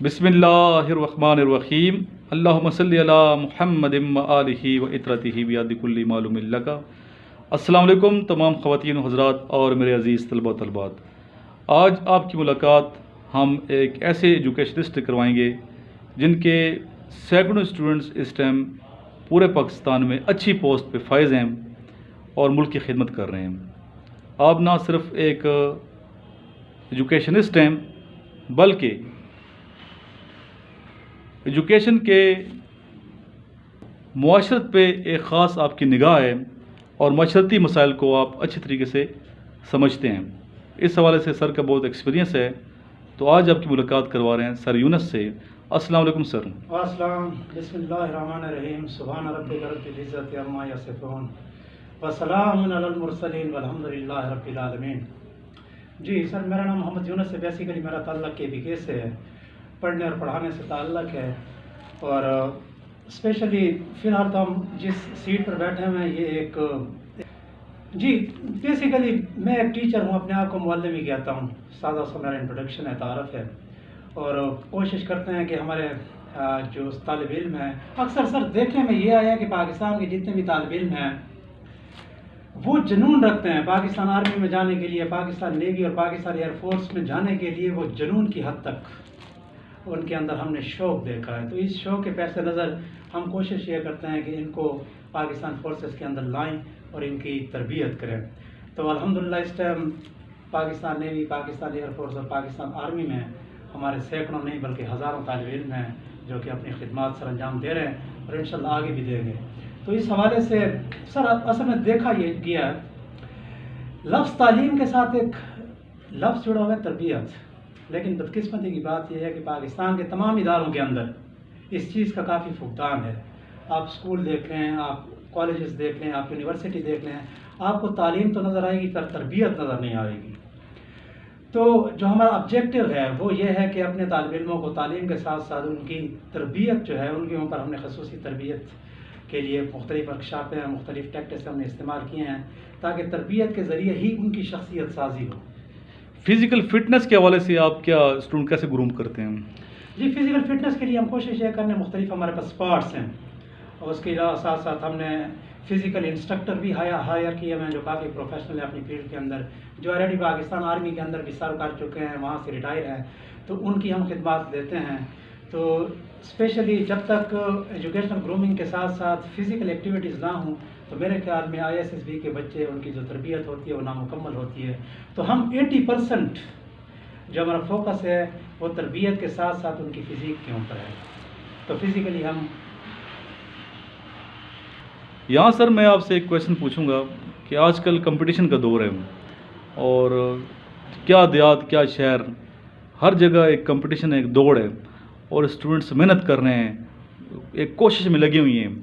بسم اللہ الرحمن الرحیم اللہم صلی علی محمد و آلہ و اطرتہ بیاد کل معلوم لک۔ السلام علیکم تمام خواتین و حضرات اور میرے عزیز طلبہ و طالبات، آج آپ کی ملاقات ہم ایک ایسے ایجوکیشنسٹ سے کروائیں گے جن کے سینکڑوں اسٹوڈنٹس اس ٹائم پورے پاکستان میں اچھی پوسٹ پہ فائز ہیں اور ملک کی خدمت کر رہے ہیں۔ آپ نہ صرف ایک ایجوکیشنسٹ ہیں بلکہ ایجوکیشن کے معاشرت پہ ایک خاص آپ کی نگاہ ہے اور معاشرتی مسائل کو آپ اچھی طریقے سے سمجھتے ہیں۔ اس حوالے سے سر کا بہت ایکسپیرینس ہے، تو آج آپ کی ملاقات کروا رہے ہیں سر یونس سے۔ السلام علیکم سر۔ السلام، بسم اللہ الرحمن الرحیم، سبحان ربک رب العزت عما یصفون وسلام علی المرسلین والحمد للہ رب العالمین۔ جی سر، میرا نام محمد یونس ہے۔ بیسیکلی میرا تعلق کے بی کے سے ہے، پڑھنے اور پڑھانے سے تعلق ہے، اور اسپیشلی فی الحال تو ہم جس سیٹ پر بیٹھے ہوئے ہیں یہ ایک جی بیسیکلی میں ایک ٹیچر ہوں، اپنے آپ کو معلم ہی کہتا ہوں، سادہ سا میرا انٹروڈکشن ہے، تعارف ہے، اور کوشش کرتے ہیں کہ ہمارے جو طالب علم ہیں، اکثر سر دیکھنے میں یہ آیا کہ پاکستان کے جتنے بھی طالب علم ہیں وہ جنون رکھتے ہیں پاکستان آرمی میں جانے کے لیے، پاکستان نیوی اور پاکستان ایئر فورس میں جانے کے لیے، وہ جنون کی حد تک ان کے اندر ہم نے شوق دیکھا ہے۔ تو اس شوق کے پیش نظر ہم کوشش یہ کرتے ہیں کہ ان کو پاکستان فورسز کے اندر لائیں اور ان کی تربیت کریں۔ تو الحمدللہ اس time Pakistan navy, Pakistan air force اور پاکستان آرمی میں ہمارے سینکڑوں نہیں بلکہ ہزاروں طالب علم ہیں جو کہ اپنی خدمات سر انجام دے رہے ہیں اور انشاءاللہ آگے بھی دیں گے۔ تو اس حوالے سے سر اصل میں دیکھا یہ گیا ہے، لفظ تعلیم کے ساتھ ایک لفظ جڑا ہوا ہے تربیت، لیکن بدقسمتی کی بات یہ ہے کہ پاکستان کے تمام اداروں کے اندر اس چیز کا کافی فقدان ہے۔ آپ اسکول دیکھ لیں، آپ کالجز دیکھ لیں، آپ یونیورسٹی دیکھ لیں، آپ کو تعلیم تو نظر آئے گی پر تربیت نظر نہیں آئے گی۔ تو جو ہمارا آبجیکٹیو ہے وہ یہ ہے کہ اپنے طالب علموں کو تعلیم کے ساتھ ساتھ ان کی تربیت جو ہے، ان کے اوپر ہم نے خصوصی تربیت کے لیے مختلف ورکشاپیں، مختلف ٹیکٹس ہم نے استعمال کیے ہیں تاکہ تربیت کے ذریعے ہی ان کی شخصیت سازی ہو۔ فزیکل فٹنس کے حوالے سے آپ کیا اسٹوڈنٹ کیسے گروم کرتے ہیں؟ جی فزیکل فٹنس کے لیے ہم کوشش یہ کرنے، مختلف ہمارے پاس اسپاٹس ہیں، اور اس کے علاوہ ساتھ ساتھ ہم نے فزیکل انسٹرکٹر بھی ہائر کیے ہیں جو کافی پروفیشنل ہیں اپنی فیلڈ کے اندر، جو آلریڈی پاکستان آرمی کے اندر بھی سرو کر چکے ہیں، وہاں سے ریٹائر ہیں، تو ان کی ہم خدمات دیتے ہیں۔ تو اسپیشلی جب تک ایجوکیشنل گرومنگ کے ساتھ ساتھ فزیکل ایکٹیویٹیز نہ ہوں تو میرے خیال میں ISSB کے بچے، ان کی جو تربیت ہوتی ہے وہ نامکمل ہوتی ہے۔ تو ہم 80% جو ہمارا فوکس ہے وہ تربیت کے ساتھ ساتھ ان کی فزیک کے اوپر ہے۔ تو فزیکلی ہم یہاں سر میں آپ سے ایک کویشچن پوچھوں گا کہ آج کل کمپٹیشن کا دور ہے اور کیا دیہات کیا شہر، ہر جگہ ایک کمپٹیشن ہے، ایک دوڑ ہے، اور اسٹوڈنٹس محنت کر رہے ہیں، ایک کوشش میں لگے ہوئی ہیں،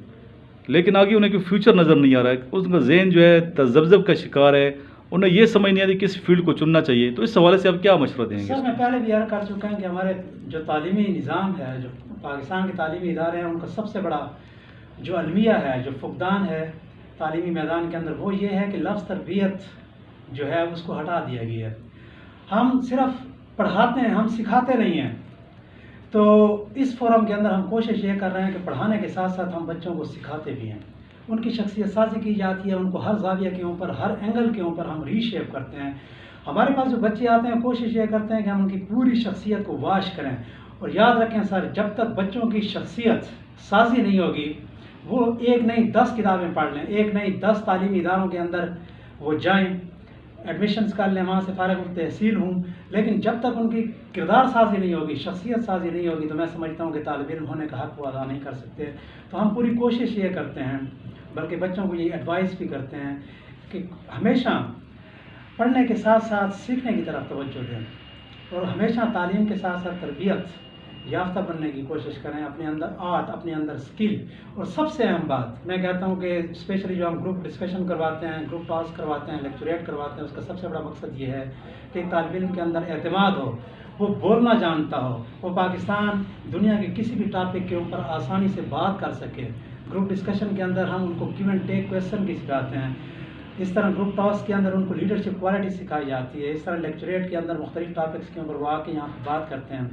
لیکن آگے انہیں کوئی فیوچر نظر نہیں آ رہا ہے، ان کا ذہن جو ہے تذبذب کا شکار ہے، انہیں یہ سمجھ نہیں آتی کس فیلڈ کو چننا چاہیے۔ تو اس حوالے سے آپ کیا مشورہ دیں گے؟ سر میں پہلے بھی عرض کر چکا ہوں کہ ہمارے جو تعلیمی نظام ہے، جو پاکستان کے تعلیمی ادارے ہیں، ان کا سب سے بڑا جو المیہ ہے، جو فقدان ہے تعلیمی میدان کے اندر، وہ یہ ہے کہ لفظ تربیت جو ہے اس کو ہٹا دیا گیا ہے۔ ہم صرف پڑھاتے ہیں، ہم سکھاتے نہیں ہیں۔ تو اس فورم کے اندر ہم کوشش یہ کر رہے ہیں کہ پڑھانے کے ساتھ ساتھ ہم بچوں کو سکھاتے بھی ہیں، ان کی شخصیت سازی کی جاتی ہے، ان کو ہر زاویہ کے اوپر، ہر اینگل کے اوپر ہم ری شیپ کرتے ہیں۔ ہمارے پاس جو بچے آتے ہیں کوشش یہ کرتے ہیں کہ ہم ان کی پوری شخصیت کو واش کریں، اور یاد رکھیں سر، جب تک بچوں کی شخصیت سازی نہیں ہوگی، وہ ایک نہیں 10 کتابیں پڑھ لیں، ایک نہیں 10 تعلیمی اداروں کے اندر وہ جائیں، ایڈمیشنز کر لیں، وہاں سے فارغ التحصیل ہوں، لیکن جب تک ان کی کردار سازی نہیں ہوگی، شخصیت سازی نہیں ہوگی، تو میں سمجھتا ہوں کہ طالب علم ہونے کا حق وہ ادا نہیں کر سکتے۔ تو ہم پوری کوشش یہ کرتے ہیں، بلکہ بچوں کو یہ ایڈوائز بھی کرتے ہیں کہ ہمیشہ پڑھنے کے ساتھ ساتھ سیکھنے کی طرف توجہ دیں، اور ہمیشہ تعلیم کے ساتھ ساتھ تربیت یافتہ بننے کی کوشش کریں، اپنے اندر آرٹ، اپنے اندر اسکل، اور سب سے اہم بات میں کہتا ہوں کہ اسپیشلی جو ہم گروپ ڈسکشن کرواتے ہیں، گروپ ٹاسک کرواتے ہیں، لیکچریٹ کرواتے ہیں، اس کا سب سے بڑا مقصد یہ ہے کہ ایک طالب علم کے اندر اعتماد ہو، وہ بولنا جانتا ہو، وہ پاکستان دنیا کے کسی بھی ٹاپک کے اوپر آسانی سے بات کر سکے۔ گروپ ڈسکشن کے اندر ہم ان کو گیو اینڈ ٹیک کویسچن بھی سکھاتے ہیں، اس طرح گروپ ٹاسک کے اندر ان کو لیڈرشپ کوالٹی سکھائی جاتی ہے، اس طرح لیکچریٹ کے اندر مختلف ٹاپکس کے اوپر وہ آ کے یہاں بات کرتے ہیں۔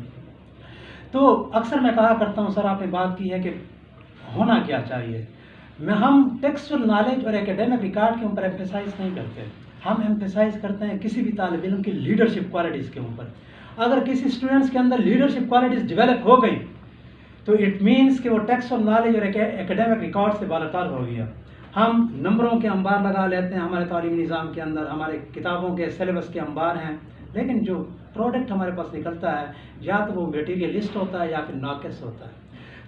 تو اکثر میں کہا کرتا ہوں سر، آپ نے بات کی ہے کہ ہونا کیا چاہیے، ہم ٹیکسچل نالج اور ایکیڈیمک ریکارڈ کے اوپر ایمفیسائز نہیں کرتے، ہم ایمفیسائز کرتے ہیں کسی بھی طالب علم کی لیڈرشپ کوالٹیز کے اوپر۔ اگر کسی اسٹوڈنٹس کے اندر لیڈرشپ کوالٹیز ڈیولپ ہو گئی تو اٹ مینس کہ وہ ٹیکسچل نالج اور ایکیڈیمک ریکارڈ سے بالاتر ہو گیا۔ ہم نمبروں کے انبار لگا لیتے ہیں ہمارے تعلیمی نظام کے اندر، ہمارے کتابوں کے سلیبس کے انبار ہیں، لیکن جو پروڈکٹ ہمارے پاس نکلتا ہے یا تو وہ میٹیریلسٹ ہوتا ہے یا پھر ناقص ہوتا ہے۔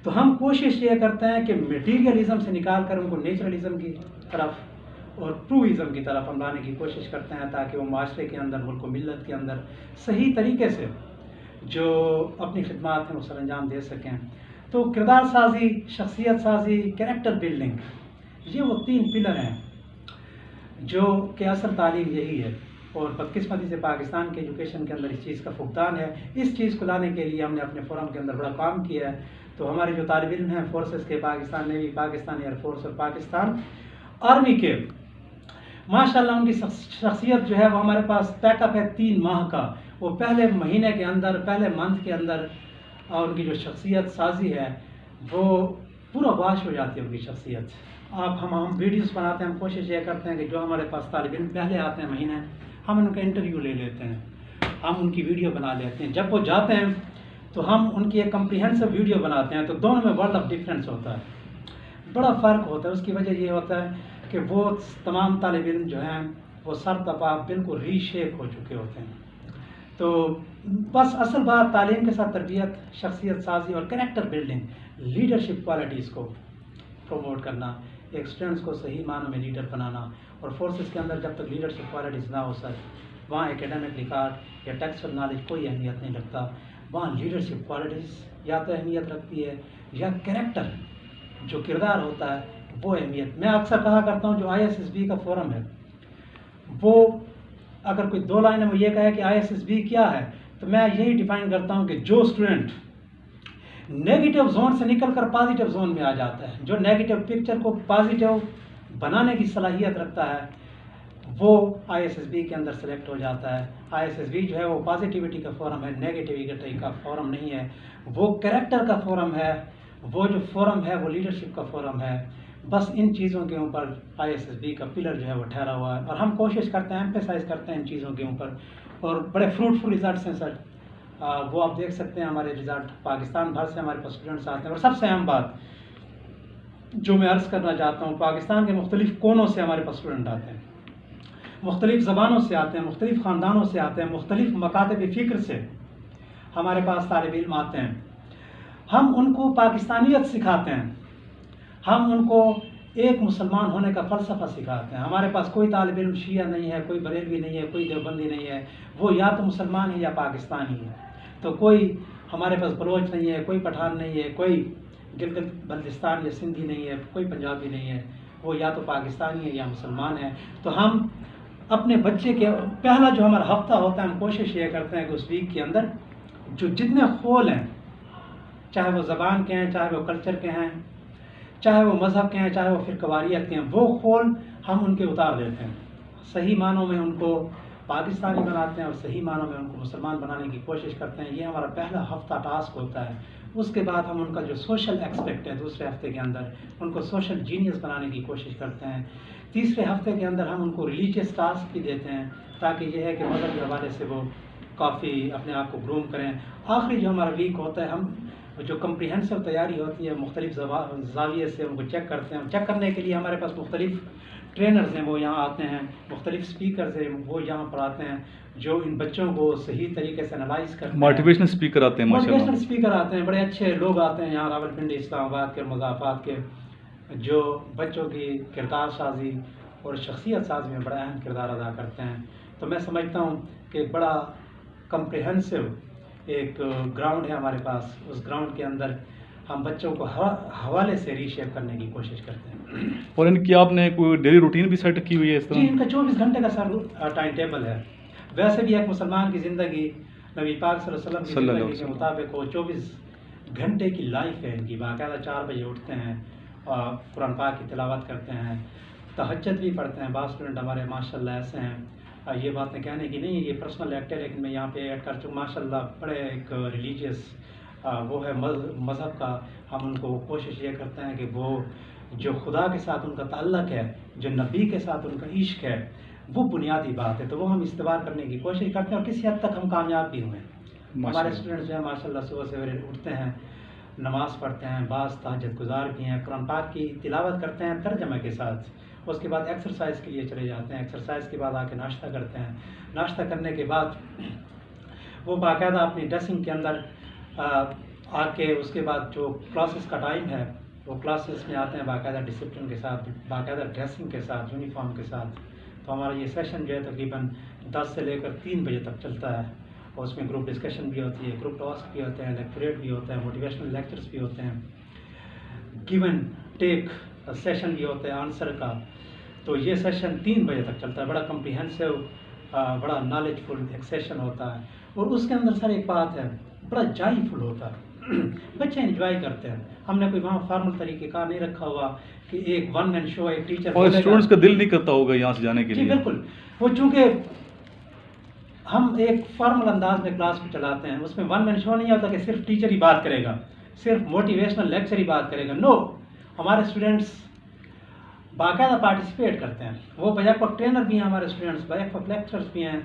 تو ہم کوشش یہ کرتے ہیں کہ میٹیریلزم سے نکال کر ان کو نیچرلزم کی طرف اور ٹروازم کی طرف ہم لانے کی کوشش کرتے ہیں، تاکہ وہ معاشرے کے اندر، ملک و ملت کے اندر صحیح طریقے سے جو اپنی خدمات ہیں وہ سر انجام دے سکیں۔ تو کردار سازی، شخصیت سازی، کریکٹر بلڈنگ، یہ وہ 3 پلر ہیں جو کہ اصل تعلیم یہی ہے، اور بدقسمتی سے پاکستان کے ایجوکیشن کے اندر اس چیز کا فقدان ہے۔ اس چیز کو لانے کے لیے ہم نے اپنے فورم کے اندر بڑا کام کیا ہے۔ تو ہمارے جو طالب علم ہیں فورسز کے، Pakistan navy, Pakistan air force اور پاکستان آرمی کے، ماشاءاللہ ان کی شخصیت جو ہے وہ ہمارے پاس پیک اپ ہے 3 ماہ کا۔ وہ پہلے مہینے کے اندر، پہلے منتھ کے اندر، اور ان کی جو شخصیت سازی ہے وہ پورا واش ہو جاتی ہے ان کی شخصیت۔ ہم ویڈیوز بناتے ہیں، ہم کوشش یہ کرتے ہیں کہ جو ہمارے پاس طالب علم پہلے آتے ہیں مہینے، ہم ان کا انٹرویو لے لیتے ہیں، ہم ان کی ویڈیو بنا لیتے ہیں۔ جب وہ جاتے ہیں تو ہم ان کی ایک کمپریہنسو ویڈیو بناتے ہیں، تو دونوں میں ورلڈ آف ڈفرینس ہوتا ہے، بڑا فرق ہوتا ہے۔ اس کی وجہ یہ ہوتا ہے کہ وہ تمام طالب علم جو ہیں وہ سر تپا بالکل ری شیپ ہو چکے ہوتے ہیں۔ تو بس اصل بات تعلیم کے ساتھ تربیت، شخصیت سازی اور کریکٹر بلڈنگ، لیڈرشپ کوالٹیز کو پروموٹ کرنا، ایک اسٹوڈنٹس کو صحیح معنوں میں لیڈر بنانا۔ اور فورسز کے اندر جب تک لیڈرشپ کوالٹیز نہ ہو سر، وہاں ایکیڈیمک ریکارڈ یا ٹیکسچل نالج کوئی اہمیت نہیں رکھتا، وہاں لیڈرشپ کوالٹیز یا تو اہمیت رکھتی ہے یا کریکٹر جو کردار ہوتا ہے وہ اہمیت۔ میں اکثر کہا کرتا ہوں جو ISSB کا فورم ہے، وہ اگر کوئی 2 لائنوں میں یہ کہے کہ ISSB کیا ہے، تو میں یہی ڈیفائن کرتا ہوں کہ جو اسٹوڈنٹ نیگیٹو زون سے نکل کر پازیٹیو زون میں آ جاتا ہے، جو نیگیٹو پکچر کو پازیٹیو بنانے کی صلاحیت رکھتا ہے، وہ ISSB کے اندر سلیکٹ ہو جاتا ہے۔ ISSB جو ہے وہ پازیٹیوٹی کا فورم ہے، نیگیٹیوٹی کا فورم نہیں ہے، وہ کریکٹر کا فورم ہے، وہ جو فورم ہے وہ لیڈرشپ کا فورم ہے۔ بس ان چیزوں کے اوپر ISSB کا پلر جو ہے وہ ٹھہرا ہوا ہے، اور ہم کوشش کرتے ہیں، ایمفیسائز کرتے ہیں ان چیزوں کے اوپر، اور بڑے فروٹفل ریزلٹس ہیں سر۔ وہ آپ دیکھ سکتے ہیں ہمارے ریزلٹ، پاکستان بھر سے ہمارے پاس اسٹوڈنٹس آتے ہیں، اور سب سے اہم بات جو میں عرض کرنا چاہتا ہوں، پاکستان کے مختلف کونوں سے ہمارے پاس اسٹوڈنٹ آتے ہیں، مختلف زبانوں سے آتے ہیں، مختلف خاندانوں سے آتے ہیں، مختلف مکاتب فکر سے ہمارے پاس طالب علم آتے ہیں۔ ہم ان کو پاکستانیت سکھاتے ہیں، ہم ان کو ایک مسلمان ہونے کا فلسفہ سکھاتے ہیں۔ ہمارے پاس کوئی طالب علم شیعہ نہیں ہے، کوئی بریلوی نہیں ہے، کوئی دیوبندی نہیں ہے، وہ یا تو مسلمان ہے یا پاکستانی ہے۔ تو کوئی ہمارے پاس بلوچ نہیں ہے، کوئی پٹھان نہیں ہے، کوئی گلگت بلتستان یا سندھی نہیں ہے، کوئی پنجابی نہیں ہے، وہ یا تو پاکستانی ہے یا مسلمان ہے۔ تو ہم اپنے بچے کے پہلا جو ہمارا ہفتہ ہوتا ہے، ہم کوشش یہ کرتے ہیں کہ اس ویک کے اندر جو جتنے خول ہیں، چاہے وہ زبان کے ہیں، چاہے وہ کلچر کے ہیں، چاہے وہ مذہب کے ہیں، چاہے وہ فرقواریت کے ہیں، وہ خول ہم ان کے اتار دیتے ہیں، صحیح معنوں میں ان کو پاکستانی بناتے ہیں اور صحیح معنوں میں ان کو مسلمان بنانے کی کوشش کرتے ہیں۔ یہ ہمارا پہلا ہفتہ ٹاسک ہوتا ہے۔ اس کے بعد ہم ان کا جو سوشل ایکسپیکٹ ہے دوسرے ہفتے کے اندر، ان کو سوشل جینیس بنانے کی کوشش کرتے ہیں۔ تیسرے ہفتے کے اندر ہم ان کو ریلیجیس ٹاسک بھی دیتے ہیں، تاکہ یہ ہے کہ مذہب کے حوالے سے وہ کافی اپنے آپ کو گروم کریں۔ آخری جو ہمارا ویک ہوتا ہے، ہم جو کمپریہنسو تیاری ہوتی ہے، مختلف زاویے سے ان کو چیک کرتے ہیں۔ چیک کرنے کے لیے ہمارے پاس مختلف ٹرینرز ہیں، وہ یہاں آتے ہیں، مختلف سپیکرز ہیں، وہ یہاں پر آتے ہیں، جو ان بچوں کو صحیح طریقے سے انالائز کرتے ہیں۔ موٹیویشنل اسپیکر آتے ہیں، ماشاءاللہ موٹیویشنل اسپیکر آتے ہیں، بڑے اچھے لوگ آتے ہیں یہاں راولپنڈی، اسلام آباد کے، مضافات کے، جو بچوں کی کردار سازی اور شخصیت سازی میں بڑا اہم کردار ادا کرتے ہیں۔ تو میں سمجھتا ہوں کہ ایک بڑا کمپریہنسو ایک گراؤنڈ ہے ہمارے پاس، اس گراؤنڈ کے اندر ہم بچوں کو ہر حوالے سے ری شیپ کرنے کی کوشش کرتے ہیں۔ اور ان کی آپ نے کوئی ڈیلی روٹین بھی سیٹ کی ہوئی ہے اس جی، ان طرح؟ کا 24 گھنٹے کا سر ٹائم ٹیبل ہے۔ ویسے بھی ایک مسلمان کی زندگی نبی پاک صلی اللہ علیہ وسلم کی زندگی کے مطابق وہ 24 گھنٹے کی لائف ہے ان کی۔ باقاعدہ 4 بجے اٹھتے ہیں اور قرآن پاک کی تلاوت کرتے ہیں، تہجد بھی پڑھتے ہیں۔ بعض اسٹوڈنٹ ہمارے ماشاءاللہ ایسے ہیں، یہ باتیں کہنے کی نہیں، یہ پرسنل ایکٹ ہے، لیکن میں یہاں پہ ایڈ کر چکا، ماشاءاللہ بڑے ایک ریلیجیس وہ ہے مذہب کا، ہم ان کو کوشش یہ کرتے ہیں کہ وہ جو خدا کے ساتھ ان کا تعلق ہے، جو نبی کے ساتھ ان کا عشق ہے، وہ بنیادی بات ہے، تو وہ ہم استوار کرنے کی کوشش کرتے ہیں اور کسی حد تک ہم کامیاب بھی ہوئے ہیں۔ ہمارے اسٹوڈنٹس جو ہیں ماشاء اللہ صبح سویرے اٹھتے ہیں، نماز پڑھتے ہیں، بعض تہجد گزار بھی ہیں، قرآن پاک کی تلاوت کرتے ہیں ترجمے کے ساتھ، اس کے بعد ایکسرسائز کے لیے چلے جاتے ہیں، ایکسرسائز کے بعد آ کے ناشتہ کرتے ہیں، ناشتہ کرنے کے بعد وہ باقاعدہ اپنی ڈریسنگ کے اندر آ کے اس کے بعد جو کلاسز کا ٹائم ہے وہ کلاسز میں آتے ہیں باقاعدہ ڈسپلن کے ساتھ، باقاعدہ ڈریسنگ کے ساتھ، یونیفارم کے ساتھ۔ تو ہمارا یہ سیشن جو ہے تقریباً 10 سے لے کر 3 بجے تک چلتا ہے، اور اس میں گروپ ڈسکشن بھی ہوتی ہے، گروپ ٹاسک بھی ہوتے ہیں، لیکچریٹ بھی ہوتے ہیں، موٹیویشنل لیکچرز بھی ہوتے ہیں، گیو اینڈ ٹیک سیشن بھی ہوتا ہے آنسر کا۔ تو یہ سیشن 3 بجے تک چلتا ہے، بڑا کمپریہنسو، بڑا نالج فل ایک سیشن ہوتا ہے، اور اس کے اندر سر ایک بات ہے، بڑا جائی فل ہوتا ہے، بچے انجوائے کرتے ہیں۔ ہم نے کوئی وہاں فارمل طریقے کا نہیں رکھا ہوا کہ ایک ون مین شو، ایک ٹیچر اور اسٹوڈنٹس کا دل نہیں کرتا ہوگا یہاں سے جانے کے جی لیے؟ بالکل، وہ چونکہ ہم ایک فارمل انداز میں کلاس کو چلاتے ہیں، اس میں ون مین شو نہیں ہوتا کہ صرف ٹیچر ہی بات کرے گا، صرف موٹیویشنل لیکچر ہی بات کرے گا، نو، ہمارے اسٹوڈنٹس باقاعدہ پارٹیسپیٹ کرتے ہیں، وہ بیک وقت ٹرینر بھی ہیں ہمارے اسٹوڈنٹس، بیک وقت لیکچرز بھی ہیں،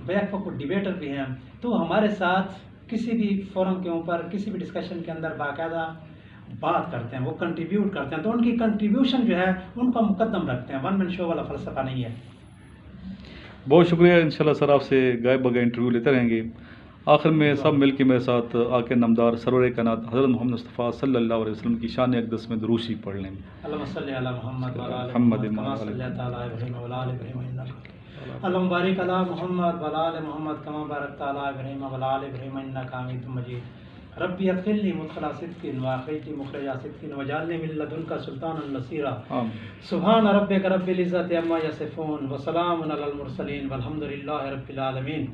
بیک وقت ڈیبیٹر بھی ہیں، تو ہمارے ساتھ کسی بھی فورم کے اوپر، کسی بھی ڈسکشن کے اندر باقاعدہ بات کرتے ہیں، وہ کنٹریبیوٹ کرتے ہیں، تو ان کی کنٹریبیوشن جو ہے ان کو مقدم رکھتے ہیں، ون مین شو والا فلسفہ نہیں ہے۔ بہت شکریہ، انشاءاللہ سر آپ سے گائے بغیر انٹرویو لیتے رہیں گے۔ آخر میں سب مل کے میرے ساتھ آ کے نمدار سرور کائنات حضرت محمد مصطفیٰ صلی اللہ علیہ وسلم کی شان اقدس میں دروشی پڑھ لیں۔ اللہم صلی علی محمد وعلی آل محمد کما صلیت علی ابراہیم وعلی آل ابراہیم انک، اللہم بارک علی محمد وعلی آل محمد کما بارکت علی ابراہیم وعلی آل ابراہیم انک حمید مجید۔ ربی ادخلنی مدخل صدق واخرجنی مخرج صدق واجعلنی من لدنک سلطانا نصیرا۔ سبحان ربک رب العزۃ عما یصفون وسلام علی المرسلین والحمد للہ رب العالمین۔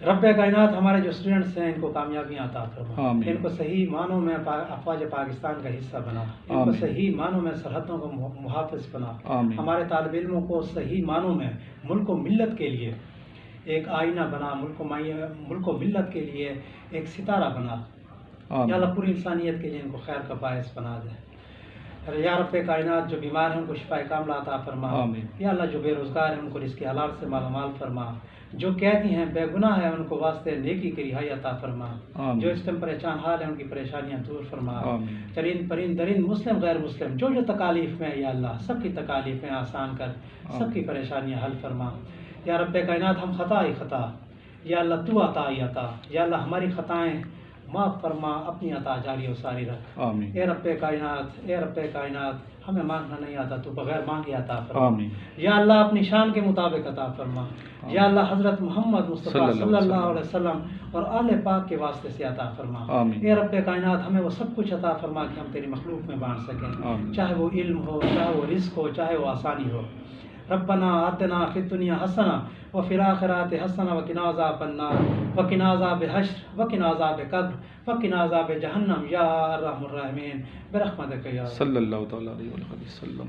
رب کائنات ہمارے جو اسٹوڈنٹس ہیں ان کو کامیابیاں عطا فرما، ان کو صحیح معنوں میں افواج پاکستان کا حصہ بنا، ان کو صحیح معنوں میں سرحدوں کا محافظ بنا، ہمارے طالب علموں کو صحیح معنوں میں ملک و ملت کے لیے ایک آئینہ بنا، ملک و ملت کے لیے ایک ستارہ بنا، یا اللہ پوری انسانیت کے لیے ان کو خیر کا باعث بنا دے۔ یا رب کائنات جو بیمار ہیں ان کو شفا کاملہ عطا فرما، یا اللہ جو بے روزگار ہیں ان کو رزق حلال سے مالا مال فرما، جو قیدی ہیں بے گناہ ہیں ان کو واسطے نیکی کی رہائی عطا فرما، جو اس ٹائم پریشان حال ہیں ان کی پریشانیاں دور فرما، چرند پرند درند مسلم غیر مسلم جو تکالیف میں یا اللہ سب کی تکالیفیں آسان کر، سب کی پریشانیاں حل فرما۔ یا رب کائنات ہم خطا ہی خطا، یا اللہ تو عطا ہی عطا، یا اللہ ہماری خطائیں معاف فرما، اپنی عطا جاری و ساری رکھ۔ اے رب کائنات، اے رب کائنات ہمیں مانگنا نہیں آتا، تو بغیر مانگے عطا فرما۔ یا اللہ اپنی شان کے مطابق عطا فرما، یا اللہ حضرت محمد مصطفیٰ صلی اللہ علیہ وسلم اور آل پاک کے واسطے سے عطا فرما۔ اے رب کائنات ہمیں وہ سب کچھ عطا فرما کہ ہم تیری مخلوق میں بانٹ سکیں، چاہے وہ علم ہو، چاہے وہ رزق ہو، چاہے وہ آسانی ہو۔ ربنا آتنا فی الدنیا حسنہ وفی الآخرۃ حسنہ وقنا عذاب النار وقنا عذاب حشر وقنا عذاب قبر وقنا عذاب جہنم یا ارحم الراحمین برحمتک یا صلی اللہ تعالیٰ علیہ وسلم۔